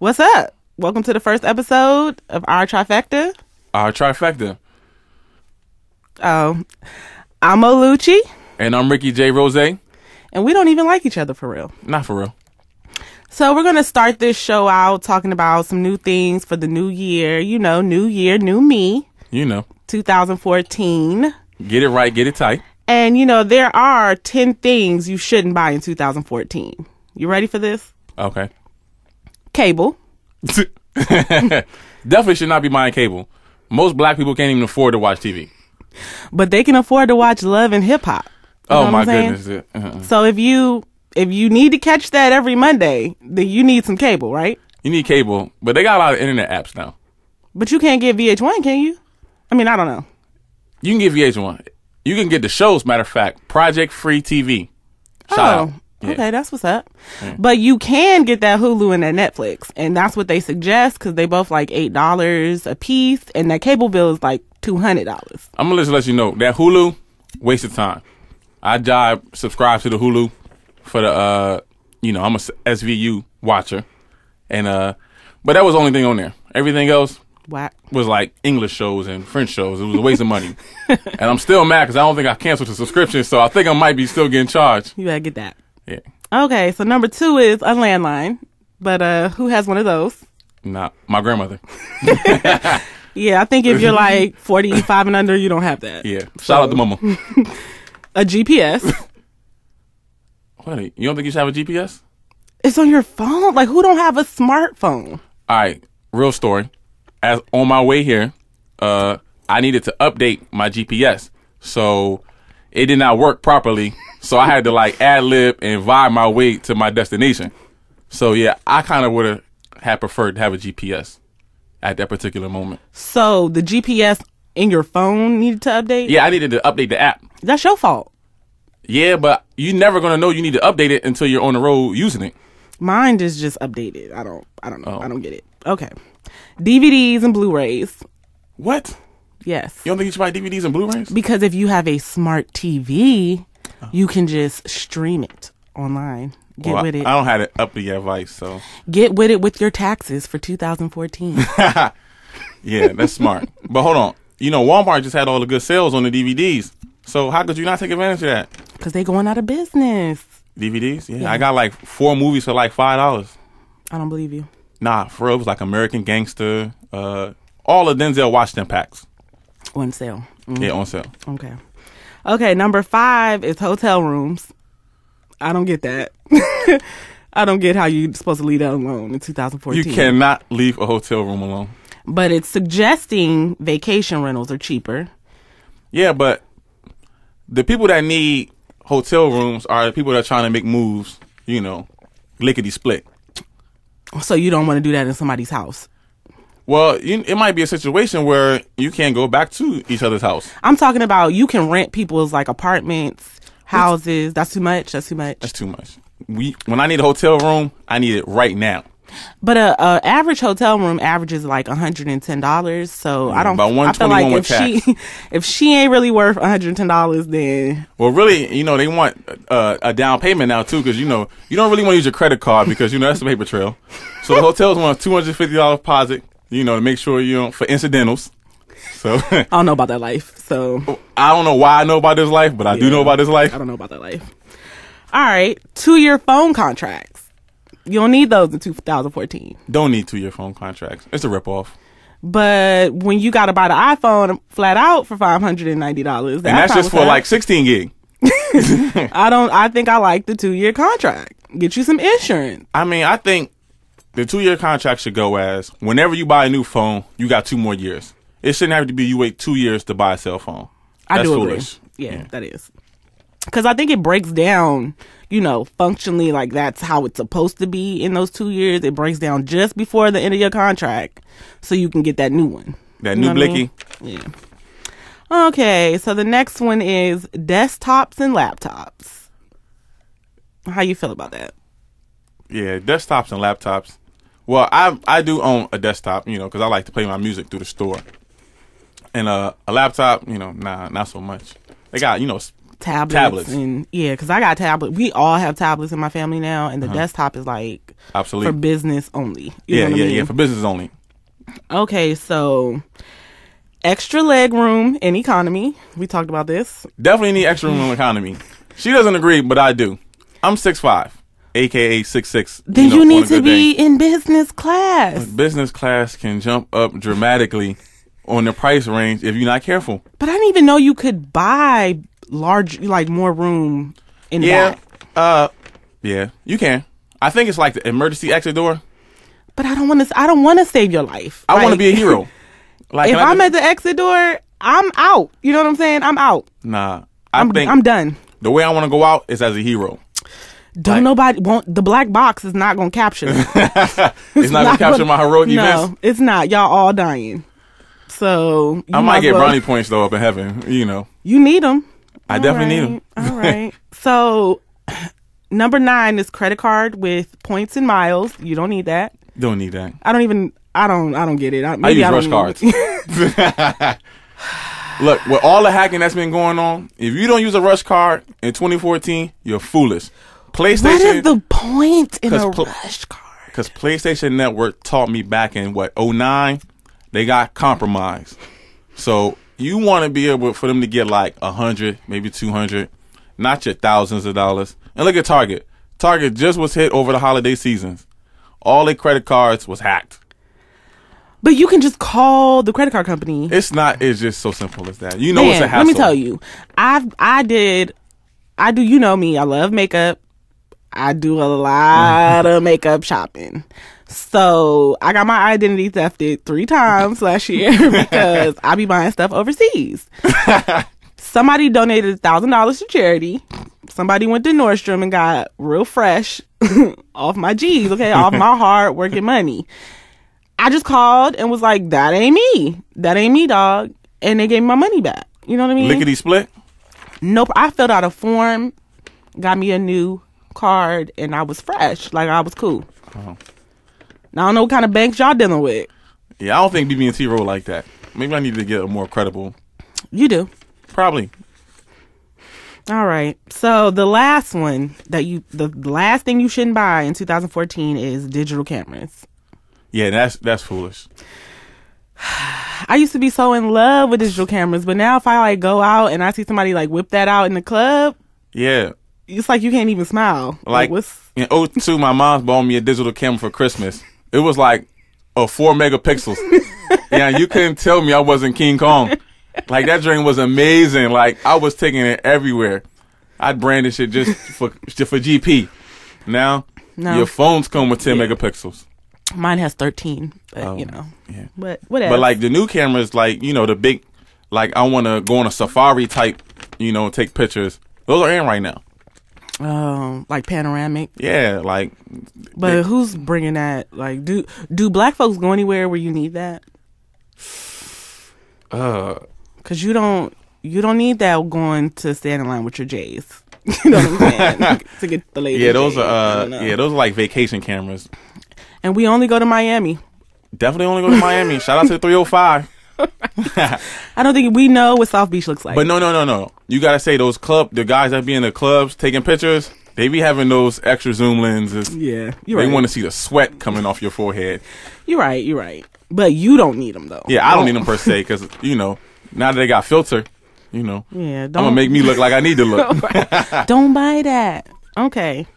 What's up? Welcome to the first episode of Our Trifecta. Our Trifecta. Oh, I'm Olucci. And I'm Ricky J. Rose. And we don't even like each other for real. Not for real. So we're going to start this show out talking about some new things for the new year. You know, new year, new me. 2014. Get it right, get it tight. And, you know, there are 10 things you shouldn't buy in 2014. You ready for this? Okay. Cable. Definitely should not be buying cable. Most black people can't even afford to watch TV. But they can afford to watch Love and Hip Hop. Oh my goodness. So if you need to catch that every Monday, then you need some cable, right? You need cable, but they got a lot of internet apps now. But you can't get VH1, can you? I mean, I don't know. You can get VH1. You can get the shows, matter of fact. Project Free TV. Shout out. Yeah. Okay, that's what's up. Yeah. But you can get that Hulu and that Netflix, and that's what they suggest because they both like $8 a piece, and that cable bill is like $200. I'm gonna just let you know that Hulu, waste of time. I subscribe to the Hulu for the I'm a SVU watcher, and but that was the only thing on there. Everything else was like English shows and French shows. It was a waste of money, and I'm still mad because I don't think I canceled the subscription, so I think I might be still getting charged. You gotta get that. Yeah. Okay, so number 2 is a landline. But who has one of those? Nah, my grandmother. Yeah, I think if you're like 45 and under, you don't have that. Yeah. Shout out to mama. A GPS. What? You don't think you should have a GPS? It's on your phone. Like, who don't have a smartphone? All right, real story. As on my way here, I needed to update my GPS. So it did not work properly. So I had to like ad lib and vibe my way to my destination. So yeah, I kind of would have preferred to have a GPS at that particular moment. So the GPS in your phone needed to update? Yeah, I needed to update the app. That's your fault. Yeah, but you're never gonna know you need to update it until you're on the road using it. Mine is just updated. I don't know. Oh. I don't get it. Okay. DVDs and Blu-rays. What? Yes. You don't think you should buy DVDs and Blu-rays? Because if you have a smart TV, you can just stream it online. Get with it. I don't have it up to your advice, so. Get with it with your taxes for 2014. Yeah, that's smart. But hold on. You know, Walmart just had all the good sales on the DVDs. So how could you not take advantage of that? Because they going out of business. DVDs? Yeah. I got like 4 movies for like $5. I don't believe you. Nah, for real. It was like American Gangster. All of Denzel Washington packs. On sale. Mm-hmm. Yeah, on sale. Okay, number 5 is hotel rooms. I don't get that. I don't get how you're supposed to leave that alone in 2014. You cannot leave a hotel room alone. But it's suggesting vacation rentals are cheaper. Yeah, but the people that need hotel rooms are the people that are trying to make moves, lickety split. So you don't want to do that in somebody's house? Well, it might be a situation where you can't go back to each other's house. I'm talking about you can rent people's like apartments, houses. That's too much. That's too much. When I need a hotel room, I need it right now. But a average hotel room averages like $110. So I don't. I feel like if she ain't really worth $110, then. Well, really, they want a down payment now too, because you don't really want to use your credit card because that's the paper trail. So the hotels want a $250 deposit. To make sure for incidentals. So I don't know about that life. So I don't know why I know about this life, but I do know about this life. I don't know about that life. All right, 2-year phone contracts. You don't need those in 2014. Don't need 2-year phone contracts. It's a ripoff. But when you got to buy the iPhone flat out for $590, and that's just for like 16 gig. I think I like the 2-year contract. Get you some insurance. I mean, I think the 2-year contract should go as whenever you buy a new phone, you got 2 more years. It shouldn't have to be you wait 2 years to buy a cell phone. That's foolish. Agree. Yeah, that is. Because I think it breaks down, functionally like that's how it's supposed to be in those 2 years. It breaks down just before the end of your contract so you can get that new one. That new blicky? Yeah. Okay, so the next one is desktops and laptops. How you feel about that? Yeah, desktops and laptops. Well, I do own a desktop, because I like to play my music through the store. And a laptop, nah, not so much. They got, tablets. And yeah, because I got tablets. We all have tablets in my family now, and the desktop is like obsolete for business only. Yeah, for business only. Okay, so extra leg room in economy. We talked about this. Definitely need extra room in economy. She doesn't agree, but I do. I'm 6'5", aka 6'6". Then you need to be in business class. Business class can jump up dramatically on the price range if you're not careful. But I didn't even know you could buy large, like more room in the back. Yeah, you can. I think it's like the emergency exit door. But I don't want to save your life. I want to be a hero. Like if I'm at the exit door, I'm out. You know what I'm saying? I'm out. Nah, I'm done. The way I want to go out is as a hero. The black box is not going to capture me. It's not going to capture my heroic events? No, it's not. Y'all all dying. So I might get brownie points though up in heaven. You know, you need them. I definitely need them. All right. So number 9 is credit card with points and miles. You don't need that. Don't need that. I don't get it. I use rush cards. Look, with all the hacking that's been going on, if you don't use a rush card in 2014, you're foolish. PlayStation. What is the point in a rush card? Because PlayStation Network taught me back in 2009, they got compromised. So you want to be able for them to get like 100, maybe 200, not your thousands of dollars. And look at Target. Target just was hit over the holiday seasons. All their credit cards was hacked. But you can just call the credit card company. It's just so simple as that. You know, it's a hassle. Let me tell you. I do, you know me. I love makeup. I do a lot of makeup shopping. So I got my identity thefted 3 times last year because I be buying stuff overseas. Somebody donated $1,000 to charity. Somebody went to Nordstrom and got real fresh off my G's, okay, off my hard working money. I just called and was like, that ain't me. That ain't me, dog. And they gave me my money back. You know what I mean? Lickety split? Nope. I filled out a form, got me a new card, and I was fresh. Like, I was cool. Uh-huh. Now, I don't know what kind of banks y'all dealing with. Yeah, I don't think BB&T roll like that. Maybe I need to get a more credible. You do. Probably. All right. So the last one the last thing you shouldn't buy in 2014 is digital cameras. Yeah, that's foolish. I used to be so in love with digital cameras, but now if I like go out and I see somebody like whip that out in the club, yeah, it's like you can't even smile. Like what's... in 2002, my mom bought me a digital camera for Christmas. It was like 4 megapixels. Yeah, you couldn't tell me I wasn't King Kong. Like that dream was amazing. Like I was taking it everywhere. I'd brandish it just for GP. Now your phones come with 10 megapixels. Mine has 13, but yeah. But whatever. But like the new cameras, like the big, like I want to go on a safari type, take pictures. Those are in right now. Like panoramic. Yeah, like. But who's bringing that? Like, do black folks go anywhere where you need that? Because you don't need that going to stand in line with your J's. You know what I'm saying? To get the ladies. Yeah, those are those are like vacation cameras. And we only go to Miami. Definitely only go to Miami. Shout out to the 305. I don't think we know what South Beach looks like. But no. You gotta say the guys that be in the clubs taking pictures, they be having those extra zoom lenses. Yeah, you're right. They want to see the sweat coming off your forehead. You're right. But you don't need them though. Yeah, I don't need them per se because now that they got filter, yeah, I'm gonna make me look like I need to look. Don't buy that. Okay.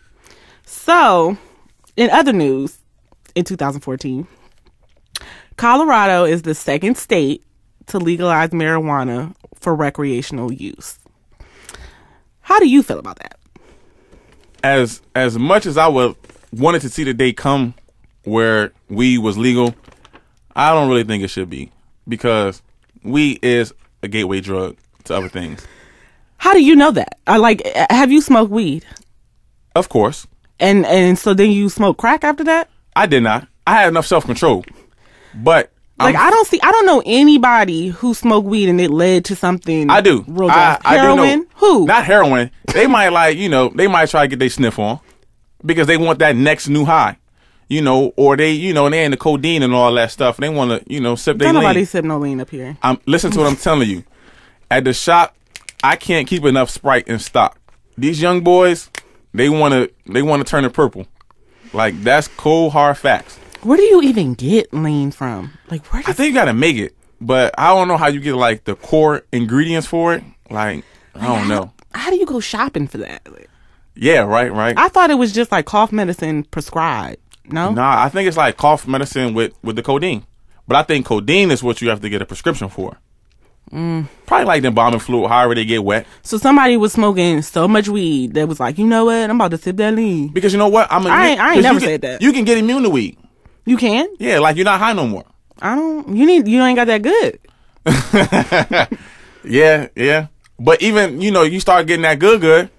So, in other news, in 2014, Colorado is the second state to legalize marijuana for recreational use. How do you feel about that? As much as I wanted to see the day come where weed was legal, I don't really think it should be because weed is a gateway drug to other things. How do you know that? Have you smoked weed? Of course. And so then you smoke crack after that? I did not. I had enough self-control. But I don't know anybody who smoked weed and it led to something. I do. Real heroin? I do know. Who? Not heroin. They might they might try to get their sniff on because they want that next new high. Or they, and they into codeine and all that stuff. And they want to, sip their lean. Nobody sip no lean up here. Listen to what I'm telling you. At the shop I can't keep enough Sprite in stock. These young boys, they want to turn it purple. Like, that's cold, hard facts. Where do you even get lean from? Like, where? I think you got to make it, but I don't know how you get, like, the core ingredients for it. Like, I don't know. How do you go shopping for that? Yeah, right. I thought it was just, like, cough medicine prescribed. No? Nah, I think it's, like, cough medicine with the codeine. But I think codeine is what you have to get a prescription for. Probably like the embalming fluid, however they get wet. So somebody was smoking so much weed that was like, you know what? I'm about to sip that lean. Because you know what? I ain't never said that. You can get immune to weed. You can? Yeah, like you're not high no more. You ain't got that good. Yeah. But even, you start getting that good,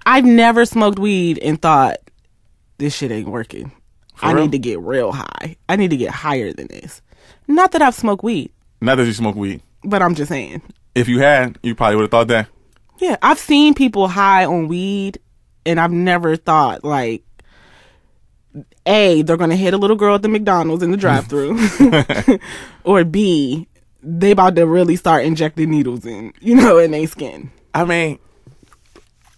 I've never smoked weed and thought, this shit ain't working. I need to get real high. I need to get higher than this. Not that I've smoked weed. Not that you smoke weed. But I'm just saying. If you had, you probably would have thought that. Yeah, I've seen people high on weed, and I've never thought, like, A, they're going to hit a little girl at the McDonald's in the drive-thru. Or B, they about to really start injecting needles in their skin. I mean,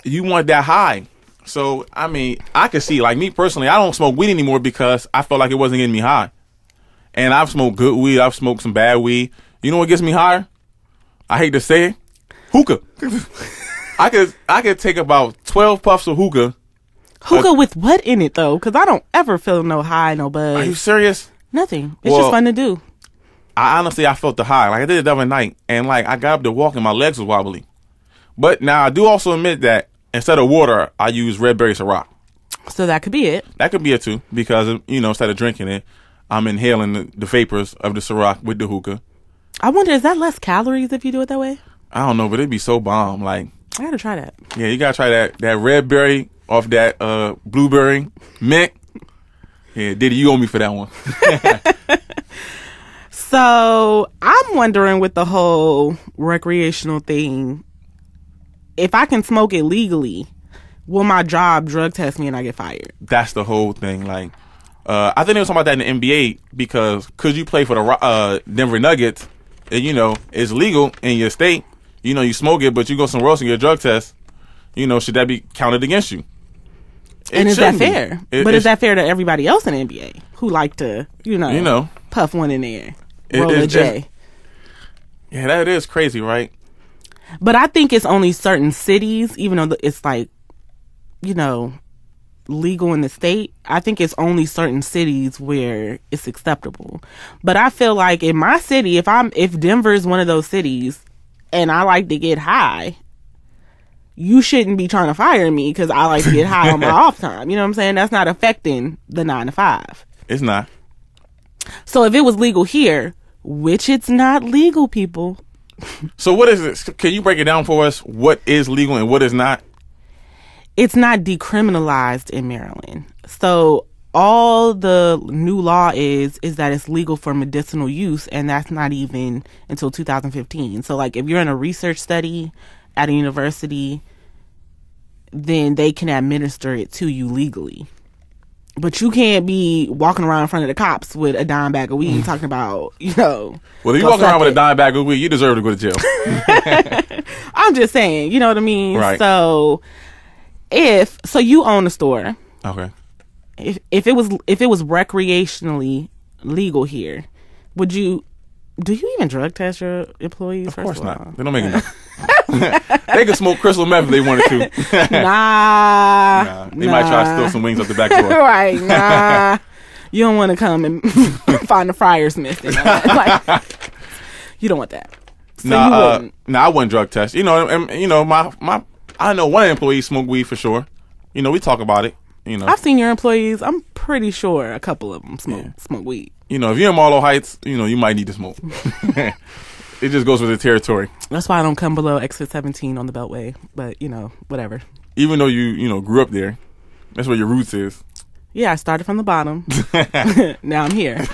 you want that high. So, I mean, I could see, like me personally, I don't smoke weed anymore because I felt like it wasn't getting me high. And I've smoked good weed. I've smoked some bad weed. You know what gets me higher? I hate to say it. Hookah. I could take about 12 puffs of hookah. Hookah with what in it, though? Because I don't ever feel no high, no buzz. Are you serious? Nothing. It's just fun to do. I felt the high. Like, I did it the other night. And, like, I got up to walk and my legs was wobbly. But now I do also admit that instead of water, I use red berry Ciroc. So that could be it. That could be it, too. Because, instead of drinking it, I'm inhaling the vapors of the Ciroc with the hookah. I wonder, is that less calories if you do it that way? I don't know, but it'd be so bomb. Like, I gotta try that. Yeah, you gotta try that red berry off that blueberry mint. Yeah, Diddy, you owe me for that one. So I'm wondering with the whole recreational thing, if I can smoke it legally, will my job drug test me and I get fired? That's the whole thing. Like, I think they were talking about that in the NBA because you play for the Denver Nuggets, and, it's legal in your state. You smoke it, but you go somewhere else and get a drug test. Should that be counted against you? And is that fair? But is that fair to everybody else in the NBA who like to, puff one in there, roll a J? Yeah, that is crazy, right? But I think it's only certain cities, even though it's like, legal in the state. I think it's only certain cities where it's acceptable. But I feel like in my city, if Denver is one of those cities and I like to get high, you shouldn't be trying to fire me because I like to get high on my off time. You know what I'm saying? That's not affecting the 9 to 5. It's not. So if it was legal here, which it's not legal, people. So what is it? Can you break it down for us? What is legal and what is not? It's not decriminalized in Maryland. So all the new law is that it's legal for medicinal use, and that's not even until 2015. So, like, if you're in a research study at a university, then they can administer it to you legally. But you can't be walking around in front of the cops with a dime bag of weed talking about, Well, if you're walking around with a dime bag of weed, you deserve to go to jail. I'm just saying, you know what I mean? Right. So you own a store. Okay. If it was recreationally legal here, do you even drug test your employees? Of course not. They don't make enough. They could smoke crystal meth if they wanted to. Nah. They might try to steal some wings up the back door. Right. Nah. You don't want to come and find the fryers missing. Like, you don't want that. So I wouldn't drug test. I know one of the employees smoke weed for sure. We talk about it. I've seen your employees. I'm pretty sure a couple of them smoke weed. If you're in Marlow Heights, you might need to smoke. It just goes with the territory. That's why I don't come below exit 17 on the Beltway. But, whatever. Even though you grew up there, that's where your roots is. Yeah, I started from the bottom. Now I'm here.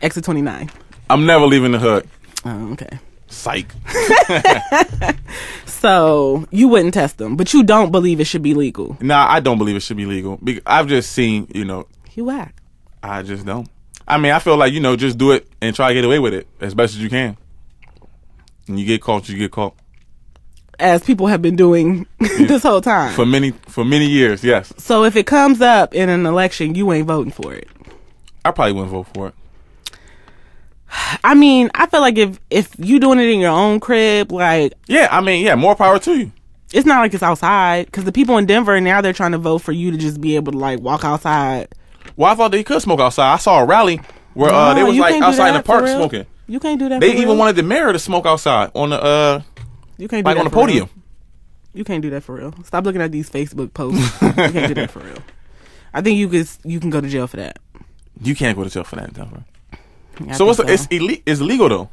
Exit 29. I'm never leaving the hood. Oh, okay. Psych. So you wouldn't test them, but you don't believe it should be legal. Nah, I don't believe it should be legal. I've just seen, You whack. I just don't. I mean, I feel like, just do it and try to get away with it as best as you can. And you get caught, you get caught. as people have been doing this whole time. For many years, yes. So if it comes up in an election, you ain't voting for it. I probably wouldn't vote for it. I mean, I feel like if you doing it in your own crib, like... Yeah, I mean, yeah, more power to you. It's not like it's outside, because the people in Denver, now they're trying to vote for you to just be able to, like, walk outside. Well, I thought they could smoke outside. I saw a rally where they was, like, outside in the park smoking. You can't do that. They even wanted the mayor to smoke outside on the you can't do like that on the podium. Real. You can't do that for real. Stop looking at these Facebook posts. You can't do that for real. I think you can go to jail for that. You can't go to jail for that, Denver. So it's illegal though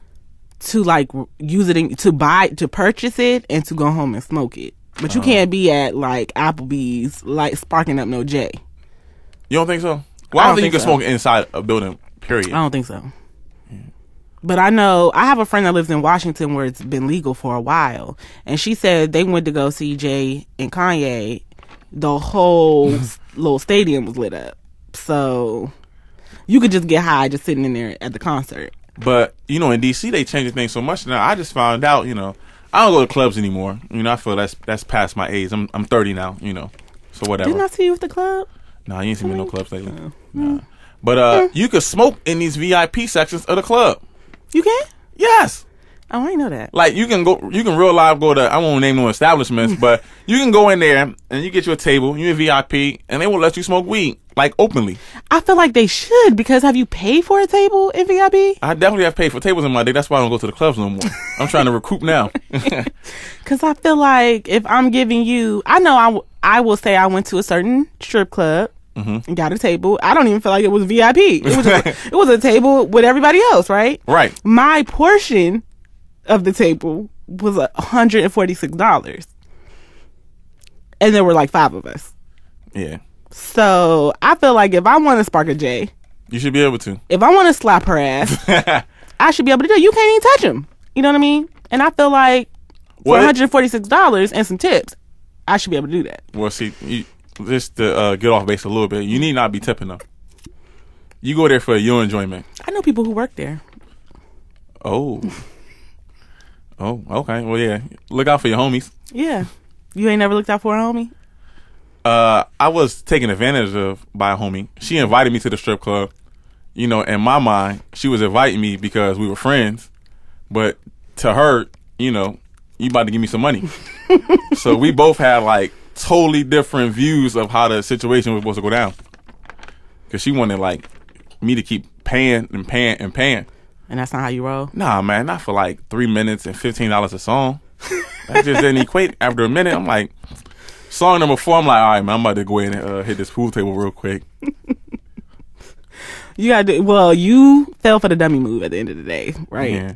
to like use it to purchase it and to go home and smoke it. But you can't be at like Applebee's like sparking up no J. You don't think so? Well, I don't think you can smoke inside a building. Period. I don't think so. But I know I have a friend that lives in Washington where it's been legal for a while, and she said they went to go see Jay and Kanye. The whole little stadium was lit up, so you could just get high just sitting in there at the concert. But in DC they changed things so much now. I just found out, I don't go to clubs anymore. I feel that's past my age. I'm 30 now. So whatever. Didn't I see you at the club? No, you ain't seen me in no clubs lately. Nah. But you could smoke in these VIP sections of the club. You can? Yes. Oh, I didn't know that. Like you can real live go to, I won't name no establishments, but you can go in there and you get you a table, you in VIP, and they will let you smoke weed, like openly. I feel like they should, because have you paid for a table in VIP? I definitely have paid for tables in my day. That's why I don't go to the clubs no more. I'm trying to recoup now. Because I feel like if I'm giving you, I will say I went to a certain strip club. Mm-hmm. And got a table. I don't even feel like it was VIP. It was it was a table with everybody else, right? Right. My portion of the table was $146, and there were like 5 of us. Yeah. So I feel like if I want to spark a J, you should be able to. If I want to slap her ass, I should be able to do it. You can't even touch him. You know what I mean? And I feel like for $146 and some tips, I should be able to do that. Well, see. Just to get off base a little bit, you need not be tipping them. You go there for your enjoyment. I know people who work there. Oh, okay. Well, yeah. Look out for your homies. Yeah. You ain't never looked out for a homie? I was taken advantage of by a homie. She invited me to the strip club. In my mind, she was inviting me because we were friends. But to her, you about to give me some money. So we both had like totally different views of how the situation was supposed to go down, because she wanted like me to keep paying and paying and paying. And that's not how you roll? Nah, man, not for like 3 minutes and $15 a song. That just didn't equate. After a minute, I'm like, song number 4, I'm like, all right, man, I'm about to go in and hit this pool table real quick. You fell for the dummy move at the end of the day, right? Yeah.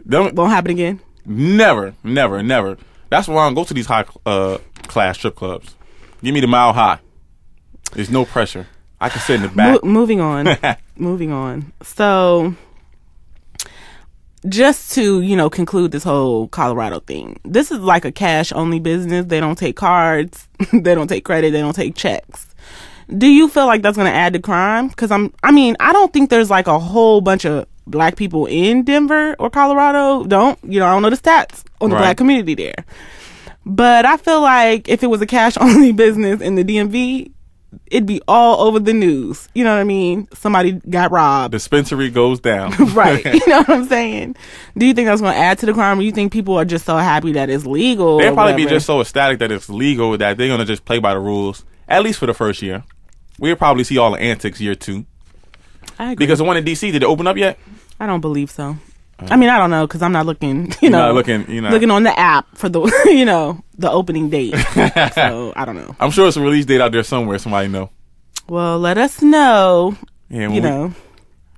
Won't happen again? Never. That's why I don't go to these high class strip clubs. Give me the Mile High. There's no pressure. I can sit in the back. Moving on. So, just to conclude this whole Colorado thing, this is like a cash only business. They don't take cards. They don't take credit. They don't take checks. Do you feel like that's going to add to crime? Because I don't think there's like a whole bunch of black people in Denver or Colorado. I don't know the stats on the black community there. But I feel like if it was a cash only business in the DMV, it'd be all over the news. You know what I mean? Somebody got robbed. Dispensary goes down. Right. You know what I'm saying? Do you think that's going to add to the crime, or you think people are just so happy that it's legal? They'll probably be just so ecstatic that it's legal that they're going to just play by the rules, at least for the first year. We'll probably see all the antics year 2. I agree. Because the one in D.C., did it open up yet? I don't believe so. I don't know, because I'm not looking, looking on the app for the, the opening date. So, I don't know. I'm sure it's a release date out there somewhere. Somebody know. Well, let us know, yeah,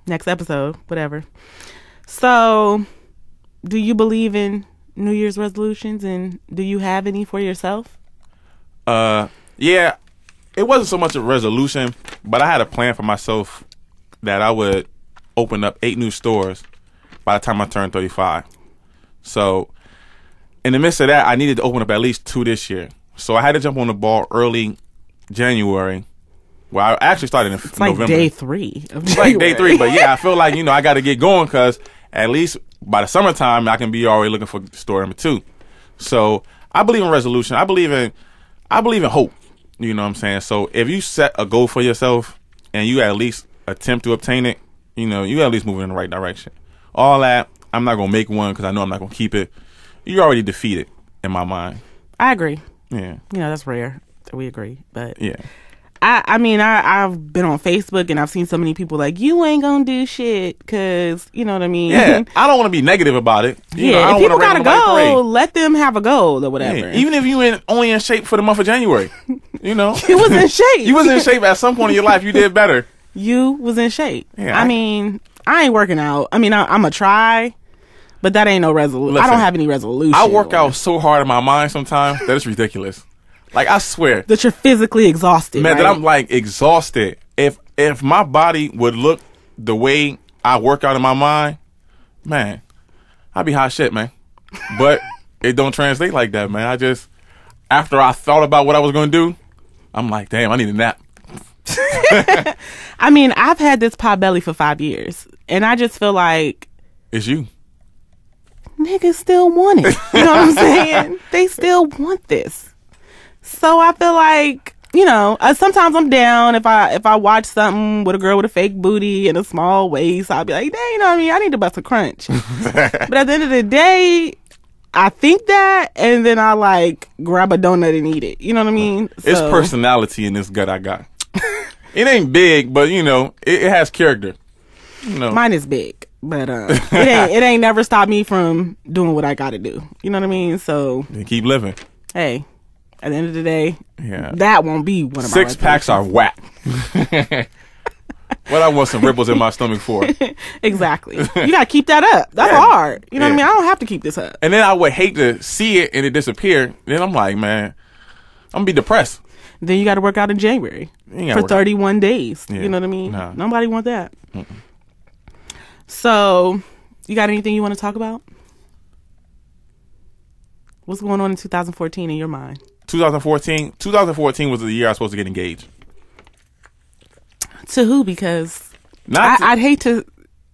next episode, whatever. So, do you believe in New Year's resolutions, and do you have any for yourself? Yeah, it wasn't so much a resolution, but I had a plan for myself that I would open up 8 new stores by the time I turned 35. So, in the midst of that, I needed to open up at least 2 this year. So, I had to jump on the ball early January. Well, I actually started in November. Like day 3 of January. It's like day 3, but yeah, I feel like, I got to get going, because at least by the summertime, I can be already looking for store number 2. So, I believe in resolution. I believe in hope. You know what I'm saying? So if you set a goal for yourself and you at least attempt to obtain it, you know, you at least moving in the right direction. All that, I'm not going to make one because I know I'm not going to keep it. You're already defeated in my mind. I agree. Yeah. You know, that's rare that we agree. But yeah. I mean, I've been on Facebook and I've seen so many people like, you ain't gonna do shit because, you know what I mean? Yeah, I don't want to be negative about it. You know, if people got a goal, let them have a goal or whatever. Yeah. Even if you only in shape for the month of January, you know. You was in shape. You was in shape at some point in your life. You did better. You was in shape. Yeah, I mean, I ain't working out. I mean, I'm going to try, but that ain't no resolution. I don't have any resolution. I work out so hard in my mind sometimes that it's ridiculous. Like, I swear. That you're physically exhausted, man, right? that I'm, like, exhausted. If my body would look the way I work out in my mind, man, I'd be hot shit, man. But it don't translate like that, man. I just, after I thought about what I was going to do, I'm like, damn, I need a nap. I mean, I've had this pot belly for 5 years, and I just feel like... It's you. Niggas still want it. You know what I'm saying? They still want this. So I feel like, you know, sometimes I'm down if I watch something with a girl with a fake booty and a small waist. I'll be like, dang, you know what I mean? I need to bust a crunch. But at the end of the day, I think that, and then I like grab a donut and eat it. You know what I mean? It's personality in this gut I got. It ain't big, but you know, it has character. You know, mine is big, but it ain't never stopped me from doing what I got to do. You know what I mean? So you keep living. Hey. At the end of the day, yeah, that won't be one of my 6 packs are whack. What I want some ripples in my stomach for? Exactly. You gotta keep that up. That's hard. You know what I mean? I don't have to keep this up. And then I would hate to see it and it disappear. Then I'm like, man, I'm gonna be depressed. Then you got to work out in January for 31 days. Yeah. You know what I mean? Nah. Nobody want that. So, you got anything you want to talk about? What's going on in 2014 in your mind? 2014 was the year I was supposed to get engaged. To who? Because I'd hate to.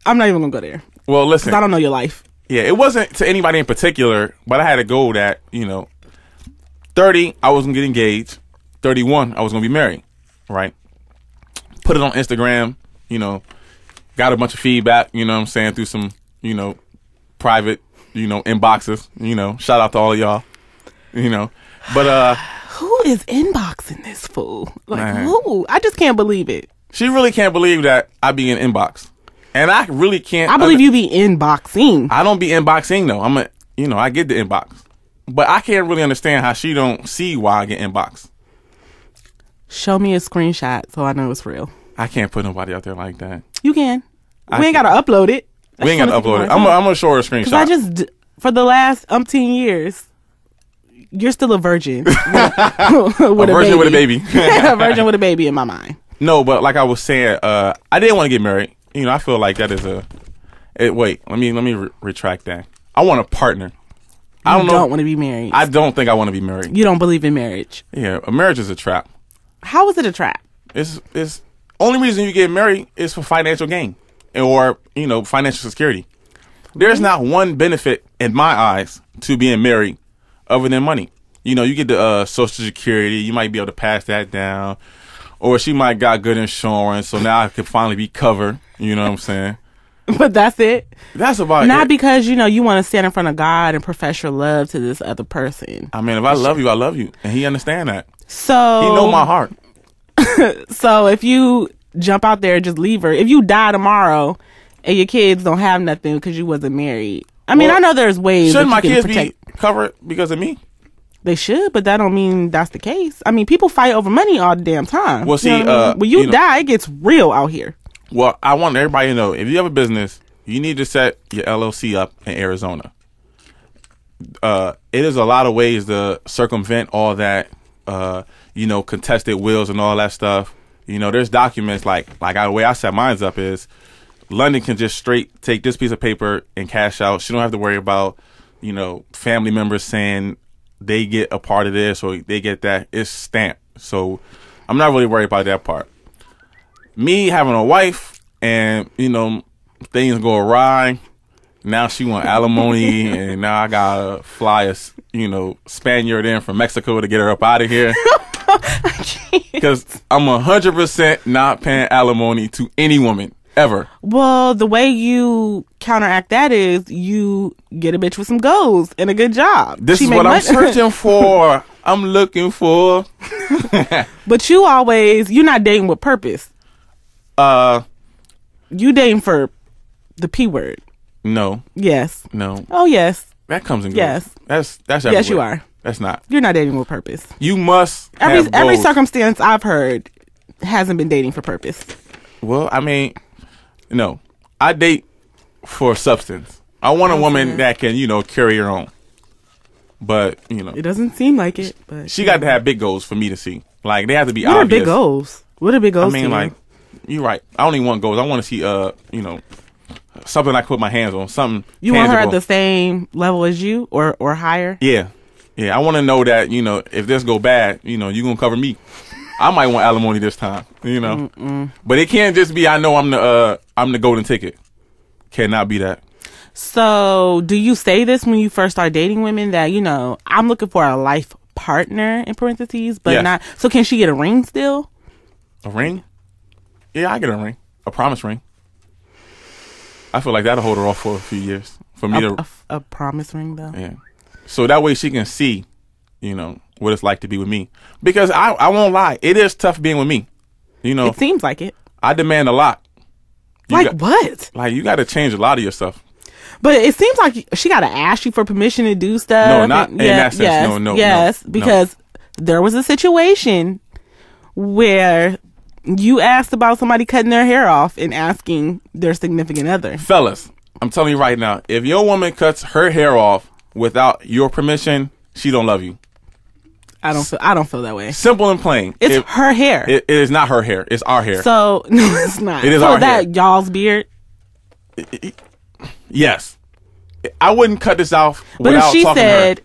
I'm not even gonna go there. Well, listen, I don't know your life. Yeah, it wasn't to anybody in particular, but I had a goal that, you know, 30 I was gonna get engaged, 31 I was gonna be married, right? Put it on Instagram, you know, got a bunch of feedback, you know what I'm saying, through some, you know, private, you know, inboxes, you know, shout out to all of y'all, you know. But who is inboxing this fool? Like, who? I just can't believe it. She really can't believe that I be in inbox, and I really can't. I believe you be inboxing. I don't be inboxing though. I get the inbox, but I can't really understand how she don't see why I get inbox. Show me a screenshot so I know it's real. I can't put nobody out there like that. You can. We ain't gotta upload it. We ain't gotta upload it. I'm gonna show her a screenshot. For the last umpteen years, you're still a virgin. with a virgin with a baby. A virgin with a baby in my mind. No, but like I was saying, I didn't want to get married. You know, I feel like that is wait, let me retract that. I want a partner. I don't want to be married. I don't think I want to be married. You don't believe in marriage. Yeah, a marriage is a trap. How is it a trap? It's only reason you get married is for financial gain or, you know, financial security. There's not one benefit in my eyes to being married other than money. You know, you get the Social Security. You might be able to pass that down. Or she might got good insurance, so now I could finally be covered. You know what I'm saying? But that's it. That's about Not it. because, you know, you want to stand in front of God and profess your love to this other person. I mean, if I love you, I love you. And he understand that. So... He know my heart. So if you jump out there and just leave her, if you die tomorrow and your kids don't have nothing because you wasn't married. I mean, I know there's ways. Shouldn't my kids be covered because of me? They should, but that don't mean that's the case. I mean, people fight over money all the damn time. Well, see, you know I mean? When you die, it gets real out here. Well, I want everybody to know, if you have a business, you need to set your LLC up in Arizona. It is a lot of ways to circumvent all that, you know, contested wills and all that stuff. You know, there's documents like the way I set mine up is London can just straight take this piece of paper and cash out. She don't have to worry about, you know, family members saying they get a part of this or they get that. It's stamped. So I'm not really worried about that part. Me having a wife and, you know, things go awry, Now she want alimony, and now I gotta fly a Spaniard in from Mexico to get her up out of here. Because I'm 100% not paying alimony to any woman ever. Well, the way you counteract that is you get a bitch with some goals and a good job. This is what I'm searching for. I'm looking for. But you're not dating with purpose. You dating for the P word. No. Yes. No. Oh, yes. That comes and goes. Yes. That's everywhere. Yes, you are. That's not. You're not dating with purpose. You must every circumstance I've heard hasn't been dating for purpose. Well, I mean, no. I date for substance. I want a woman that can, carry her own. But, it doesn't seem like it. But she got to have big goals for me to see. Like, they have to be obvious. What are big goals? What are big goals? I mean, like, you're right. I only want goals. I want to see, something I can put my hands on. Something you tangible. Want her at the same level as you or higher? Yeah. Yeah. I want to know that, if this go bad, you're going to cover me. I might want alimony this time, But it can't just be, I know I'm the golden ticket. Cannot be that. So, do you say this when you first start dating women that, I'm looking for a life partner, in parentheses, but not. So, can she get a ring still? A ring? Yeah, I get a ring. A promise ring. I feel like that'll hold her off for a few years. For me a promise ring, though? Yeah. So that way she can see, what it's like to be with me. Because I won't lie. It is tough being with me. It seems like it. I demand a lot. What? Like, you got to change a lot of yourself. But it seems like she got to ask you for permission to do stuff. No, not in that sense. Yes, no. Yes, because there was a situation where you asked about somebody cutting their hair off and asking their significant other. Fellas, I'm telling you right now, if your woman cuts her hair off without your permission, she don't love you. I don't feel that way. Simple and plain. It's her hair. It is not her hair. It's our hair. So no, it's not. It is our hair. Y'all's beard. Yes, I wouldn't cut this off. But if she said,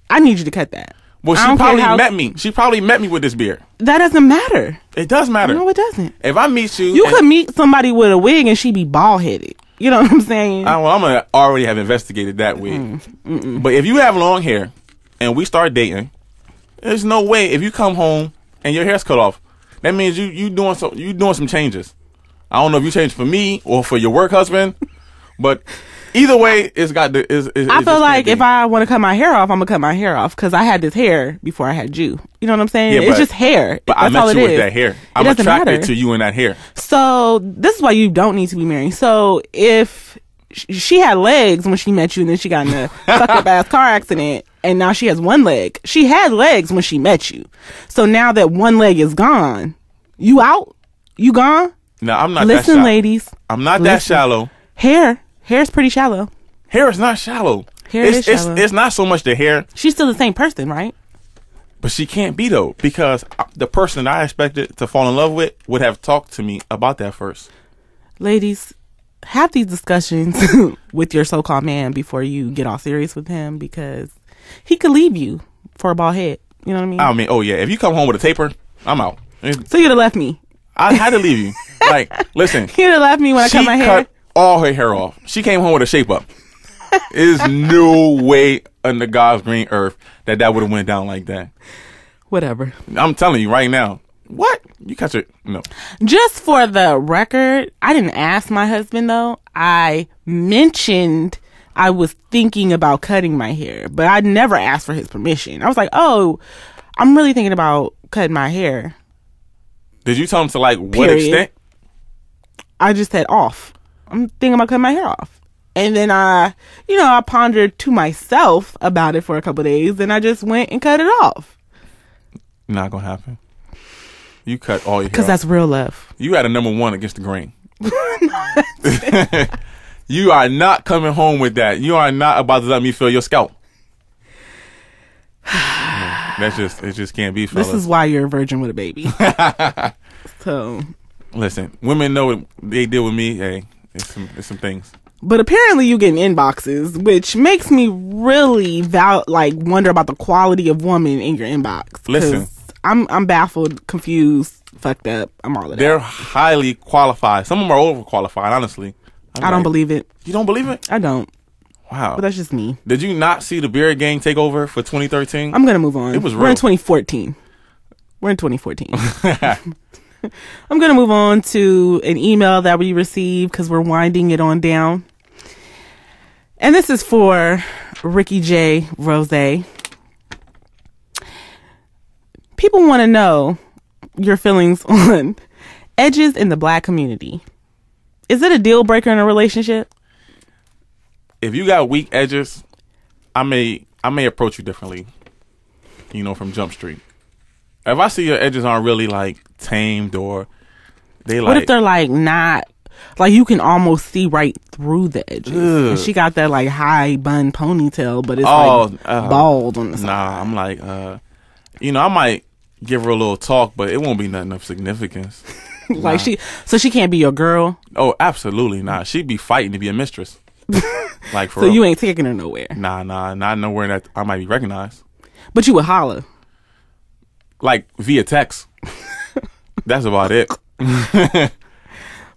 "I need you to cut that," well, she probably met me. She probably met me with this beard. That doesn't matter. It does matter. No, it doesn't. If I meet you, you could meet somebody with a wig and she be bald headed. You know what I'm saying? I'm gonna already have investigated that wig. But if you have long hair and we start dating, there's no way if you come home and your hair's cut off, that means you doing some changes. I don't know if you changed for me or for your work husband, but either way, it's got to. I feel like if I want to cut my hair off, I'm gonna cut my hair off because I had this hair before I had you. You know what I'm saying? Yeah, it's just hair. But that's I all met it you is. with that hair. I'm attracted to you in that hair. So this is why you don't need to be married. So if she had legs when she met you, and then she got in a fucked up ass car accident, and now she has one leg. She had legs when she met you. So now that one leg is gone, you out? You gone? No, I'm not. Listen, that shallow. Ladies. I'm not that shallow. Hair's pretty shallow. Hair is not shallow. Is shallow. It's not so much the hair. She's still the same person, right? But she can't be, though, because the person that I expected to fall in love with would have talked to me about that first. Ladies, have these discussions with your so-called man before you get all serious with him, because he could leave you for a bald head. You know what I mean? Oh yeah. If you come home with a taper, I'm out. So you'd have left me. I had to leave you. Like, listen. You'd have left me when I cut my hair. She cut all her hair off. She came home with a shape up. There's no way under God's green earth that would have went down like that. Whatever. I'm telling you right now. What? You cut your... No. Just for the record, I didn't ask my husband, though. I mentioned I was thinking about cutting my hair, but I never asked for his permission. I was like, oh, I'm really thinking about cutting my hair. Did you tell him to, like, what extent? I just said off. I'm thinking about cutting my hair off. And then I pondered to myself about it for a couple of days, and I just went and cut it off. Not gonna happen. You cut all your hair off. Because that's real love. You had a number one against the grain. You are not coming home with that. You are not about to let me feel your scalp. It just can't be, fellas. This is why you're a virgin with a baby. So, listen, women know what they deal with me. Hey, it's some things. But apparently you get inboxes, which makes me really wonder about the quality of woman in your inbox. Listen, I'm baffled, confused, fucked up. I'm all of that. They're highly qualified. Some of them are overqualified, honestly. I don't believe it. You don't believe it? I don't. Wow. But that's just me. Did you not see the Beard Gang take over for 2013? I'm going to move on. It was real. We're in 2014. I'm going to move on to an email that we received because we're winding it on down. And this is for Ricky J. Rose. People want to know your feelings on edges in the black community. Is it a deal breaker in a relationship? If you got weak edges, I may approach you differently, from Jump Street. If I see your edges aren't really like tamed or they like. What if they're like not, like you can almost see right through the edges? And she got that like high bun ponytail, but it's bald on the side. Nah, I'm like, I might give her a little talk, but it won't be nothing of significance. Like so she can't be your girl? Oh, absolutely not. She'd be fighting to be a mistress. Like for so real. You ain't taking her nowhere? Nah, not nowhere that I might be recognized. But you would holler? Like via text. That's about it.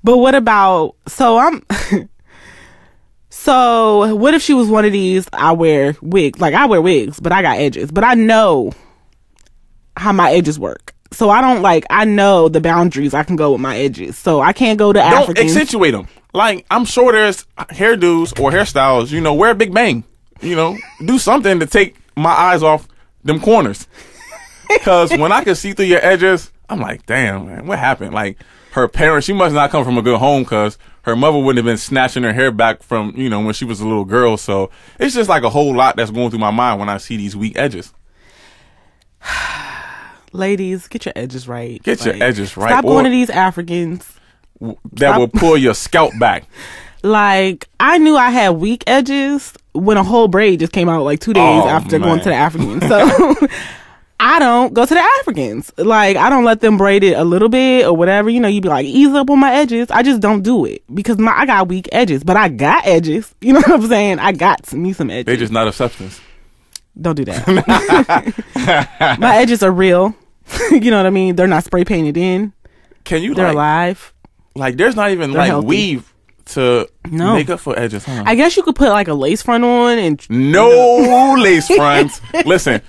But what about, so what if she was one of these, I wear wigs, but I got edges, but I know how my edges work. So I know the boundaries I can go with my edges. So I can't go to Africans. Don't accentuate them. Like, I'm sure there's hairdos or hairstyles, wear a big bang. Do something to take my eyes off them corners. Because when I can see through your edges, I'm like, damn, man, what happened? Like, her parents, she must not come from a good home because her mother wouldn't have been snatching her hair back from, when she was a little girl. So it's just like a whole lot that's going through my mind when I see these weak edges. Ladies, get your edges right. Get your edges right. Stop going to these Africans that will pull your scalp back. Like, I knew I had weak edges when a whole braid just came out like 2 days after going to the Africans. So I don't go to the Africans. Like, I don't let them braid it a little bit or whatever. You'd be like, ease up on my edges. I just don't do it because I got weak edges, but I got edges. You know what I'm saying? I got me some edges. They're just not of substance. Don't do that. My edges are real. You know what I mean? They're not spray painted in. They're alive. Like, there's not even healthy. Weave to make up for edges, huh? I guess you could put like a lace front on and no lace fronts. Listen,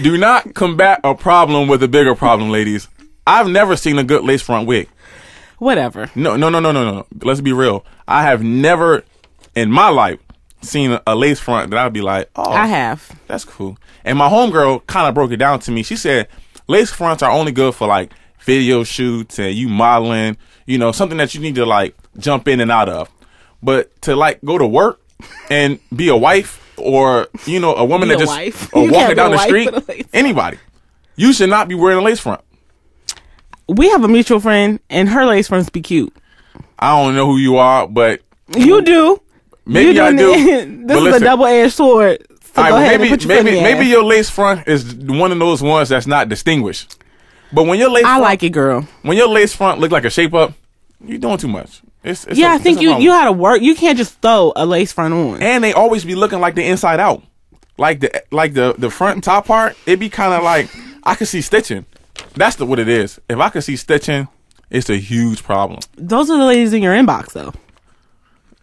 do not combat a problem with a bigger problem, ladies. I've never seen a good lace front wig. Whatever. No. Let's be real. I have never in my life seen a lace front that I'd be like, oh, I have. That's cool. And my homegirl kind of broke it down to me. She said lace fronts are only good for like video shoots and you modeling, something that you need to like jump in and out of. But to like go to work and be a wife or, a woman that just or walking down the street, anybody, you should not be wearing a lace front. We have a mutual friend and her lace fronts be cute. I don't know who you are, but you do. Maybe I do. This is a double-edged sword. So go ahead and put your maybe your lace front is one of those ones that's not distinguished. But when your lace front, I like it, girl. When your lace front look like a shape up, you're doing too much. I think you had to work. You can't just throw a lace front on. And they always be looking like the inside out, like the front top part. It be kind of like I can see stitching. That's what it is. If I can see stitching, it's a huge problem. Those are the ladies in your inbox, though.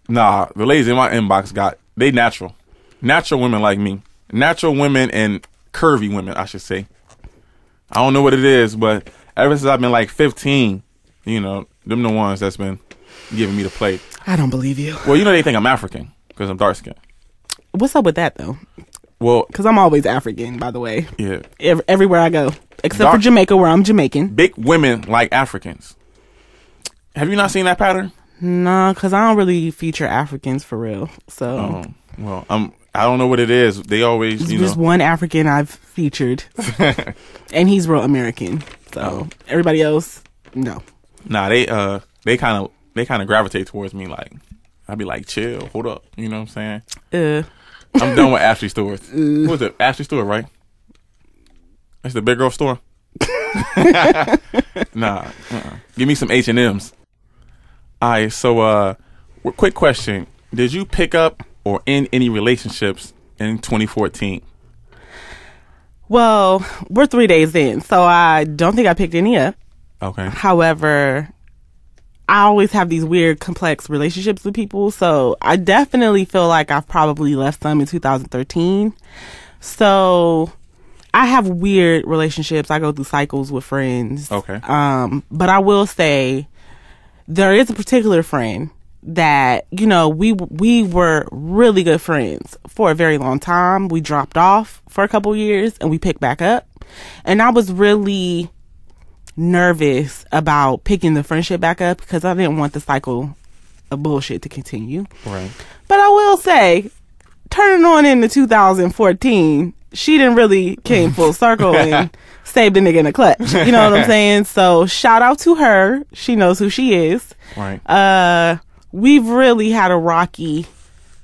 Nah, the ladies in my inbox they natural women like me, natural women and curvy women, I should say. I don't know what it is, but ever since I've been like 15, them the ones that's been giving me the plate. I don't believe you. Well, they think I'm African because I'm dark skinned. What's up with that though? Well, because I'm always African, by the way. Yeah. Everywhere I go, except for Jamaica, where I'm Jamaican. Big women like Africans. Have you not seen that pattern? No, because I don't really feature Africans for real. So, well, I don't know what it is. They always, There's one African I've featured, and he's real American. So everybody else, no. Nah, they kind of gravitate towards me. Like, I'd be like, chill, hold up. You know what I'm saying? I'm done with Ashley stores. What was it? Ashley store, right? That's the big girl store. Nah, give me some H&Ms. All right, so quick question: did you pick up or end any relationships in 2014? Well, we're 3 days in, so I don't think I picked any up. Okay. However, I always have these weird, complex relationships with people. So I definitely feel like I've probably left some in 2013. So I have weird relationships. I go through cycles with friends. Okay. But I will say there is a particular friend that, you know, we were really good friends for a very long time. We dropped off for a couple years and we picked back up. And I was really nervous about picking the friendship back up because I didn't want the cycle of bullshit to continue. Right. But I will say, turning on into 2014, she didn't really came full circle and saved the nigga in a clutch. You know what I'm saying? So shout out to her. She knows who she is. Right. We've really had a rocky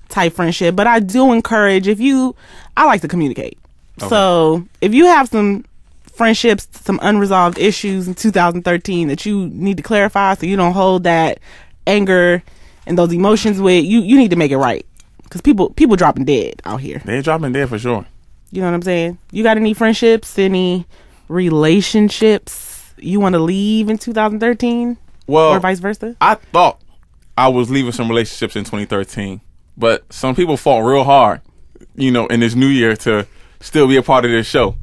type friendship, but I do encourage I like to communicate. Okay. So if you have some friendships, some unresolved issues in 2013 that you need to clarify so you don't hold that anger and those emotions with you need to make it right, because people dropping dead out here. They're dropping dead for sure. You know what I'm saying? You got any friendships, any relationships you want to leave in 2013? Well, or vice versa? I thought I was leaving some relationships in 2013, but some people fought real hard, you know, in this new year to still be a part of this show.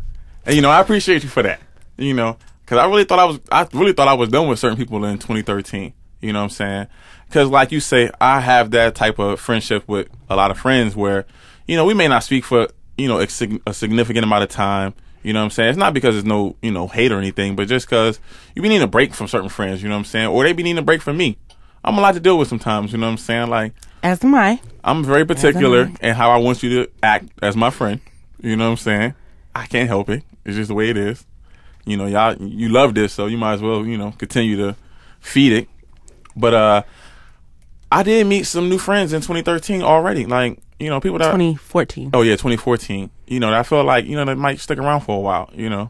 And, you know, I appreciate you for that, you know, because I really thought I was done with certain people in 2013. You know what I'm saying? Because like you say, I have that type of friendship with a lot of friends where, you know, we may not speak for, you know, a significant amount of time. You know what I'm saying? It's not because there's no, you know, hate or anything, but just because you be needing a break from certain friends, you know what I'm saying? Or they be needing a break from me. I'm a lot to deal with sometimes, you know what I'm saying? Like, as am I. I'm very particular in how I want you to act as my friend. You know what I'm saying? I can't help it. It's just the way it is. You know, you love this, so you might as well, you know, continue to feed it. But I did meet some new friends in 2013 already. Like, you know, people that 2014. Oh yeah, 2014. You know, I feel like, you know, they might stick around for a while. You know,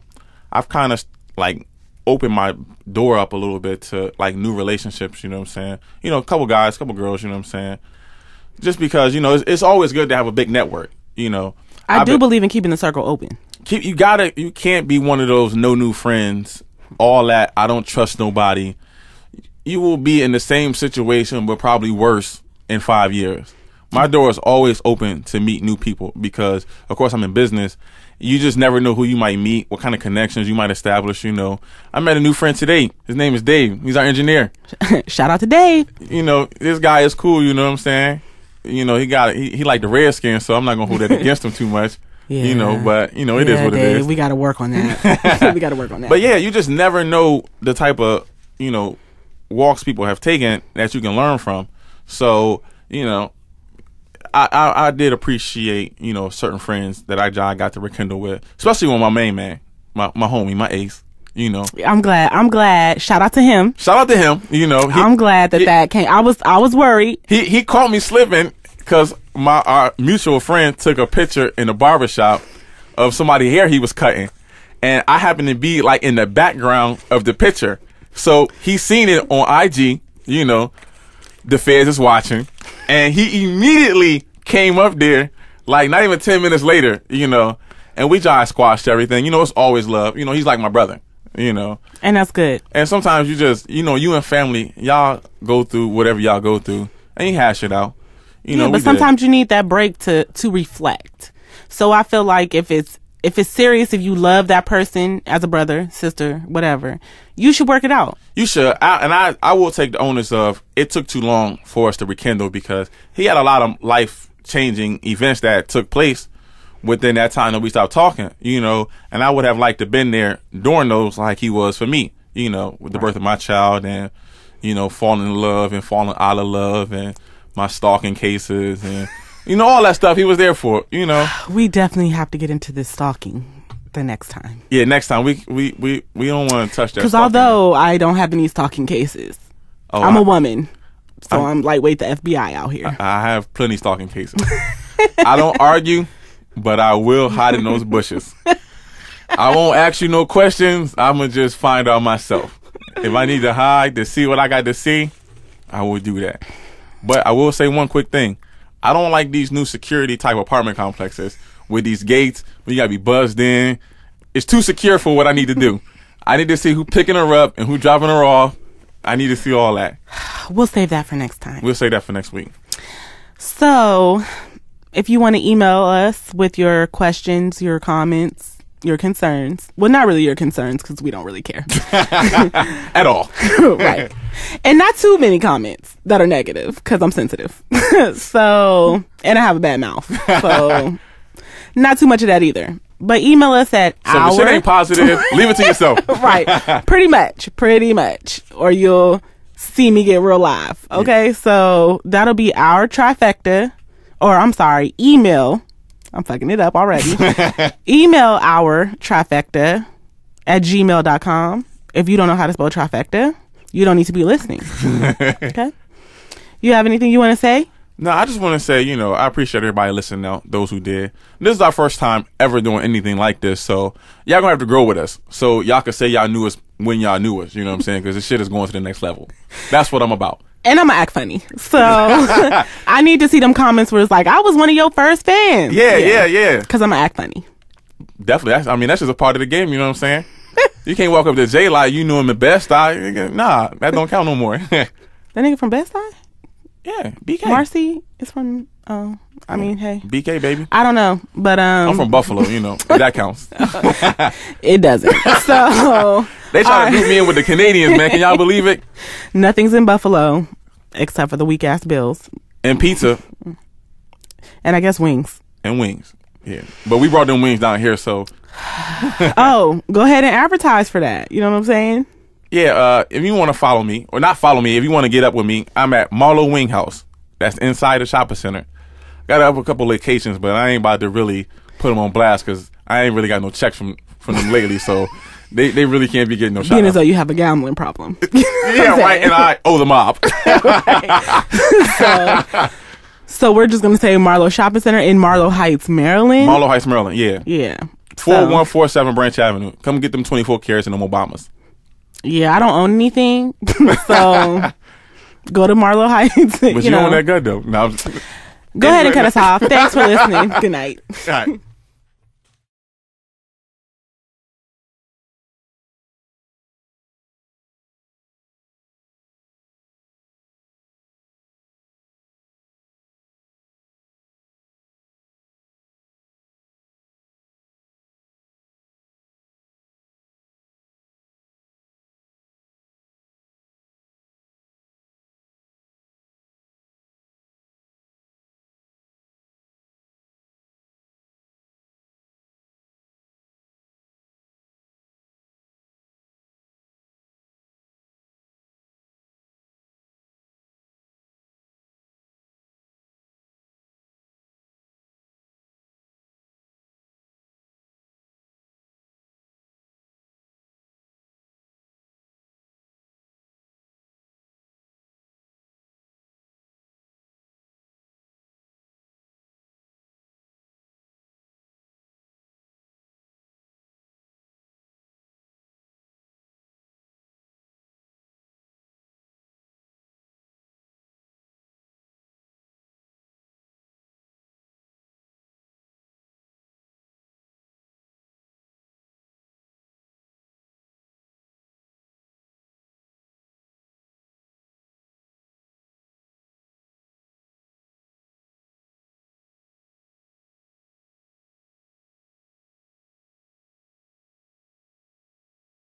I've kind of like opened my door up a little bit to like new relationships. You know what I'm saying? You know, a couple guys, couple girls. You know what I'm saying? Just because, you know, it's always good to have a big network. You know, I do believe in keeping the circle open. You can't be one of those no new friends. All that I don't trust nobody. You will be in the same situation, but probably worse in 5 years. My door is always open to meet new people because, of course, I'm in business. You just never know who you might meet, what kind of connections you might establish, you know. I met a new friend today. His name is Dave. He's our engineer. Shout out to Dave. You know, this guy is cool, you know what I'm saying? You know, he like the Redskins, so I'm not going to hold that against him too much. Yeah. You know, but, you know, it is what Dave, it is. We got to work on that. We got to work on that. But, yeah, you just never know the type of, you know, walks people have taken that you can learn from. So, you know, I did appreciate, you know, certain friends that I got to rekindle with, especially with my main man, my homie, my ace. You know, I'm glad. Shout out to him. You know, I'm glad that came. I was worried. He caught me slipping because our mutual friend took a picture in the barbershop of somebody's hair he was cutting, and I happened to be like in the background of the picture. So he seen it on IG. You know, the feds is watching. And he immediately came up there, like not even 10 minutes later, you know, and we just squashed everything. You know, it's always love. You know, he's like my brother, you know. And that's good. And sometimes you just, you know, you and family, y'all go through whatever y'all go through, and you hash it out. You know, but sometimes you need that break to reflect. So I feel like if it's serious, if you love that person as a brother, sister, whatever, you should work it out. You should. I will take the onus of it took too long for us to rekindle because he had a lot of life-changing events that took place within that time that we stopped talking, you know, and I would have liked to have been there during those like he was for me, you know, with the birth of my child and, you know, falling in love and falling out of love and my stalking cases and, you know, all that stuff he was there for, you know. We definitely have to get into this stalking the next time. Yeah, next time. We don't want to touch that. Because although I don't have any stalking cases, I'm a woman, so I'm lightweight the FBI out here. I have plenty stalking cases. I don't argue, but I will hide in those bushes. I won't ask you no questions. I'm going to just find out myself. If I need to hide to see what I got to see, I will do that. But I will say one quick thing. I don't like these new security type apartment complexes with these gates where you gotta be buzzed in. It's too secure for what I need to do. I need to see who picking her up and who dropping her off I need to see all that. We'll save that for next time. We'll save that for next week. So, if you want to email us with your questions, your comments, your concerns. Well, not really your concerns because we don't really care. At all. Right. And not too many comments that are negative because I'm sensitive. So, and I have a bad mouth. So, not too much of that either. But email us at So if shit ain't positive, leave it to yourself. Right. Pretty much. Or you'll see me get real live. Okay. Yeah. So that'll be our trifecta. Or I'm sorry, email. I'm fucking it up already. Email our trifecta at gmail.com. If you don't know how to spell trifecta, you don't need to be listening. Okay. You have anything you want to say? No, I just want to say, I appreciate everybody listening now, those who did. This is our first time ever doing anything like this, so y'all gonna have to grow with us. So y'all can say y'all knew us when y'all knew us, you know what I'm saying? Because this shit is going to the next level. That's what I'm about. And I'm gonna act funny. So I need to see them comments where it's like, I was one of your first fans. Yeah. Because I'm gonna act funny. Definitely. That's just a part of the game, you know what I'm saying? You can't walk up to Jay like you knew him at Best Eye. Nah, that don't count no more. That nigga from Best Eye? Yeah, BK. Marcy is from, hey. BK, baby. I don't know, but I'm from Buffalo, that counts. It doesn't. So they try to group me in with the Canadians, man. Can y'all believe it? Nothing's in Buffalo except for the weak ass Bills. And pizza. And I guess wings. And wings. Yeah. But we brought them wings down here, so Oh, go ahead and advertise for that. You know what I'm saying? Yeah, if you want to follow me, or not follow me, if you want to get up with me, I'm at Marlowe Wing House. That's inside the shopping center. Got up a couple locations, but I ain't about to really put them on blast because I ain't really got no checks from them lately, so they really can't be getting no shout-outs. Being as though you have a gambling problem. Yeah, right, and I owe the mob. So we're just going to say Marlowe Shopping Center in Marlowe Heights, Maryland? Marlowe Heights, Maryland, yeah. Yeah. 4147 Branch Avenue. Come get them 24 carats and them Obamas. Yeah, I don't own anything, so go to Marlowe Heights. But you own that good, though. No, go ahead and cut us off. Thanks for listening. Good night. All right.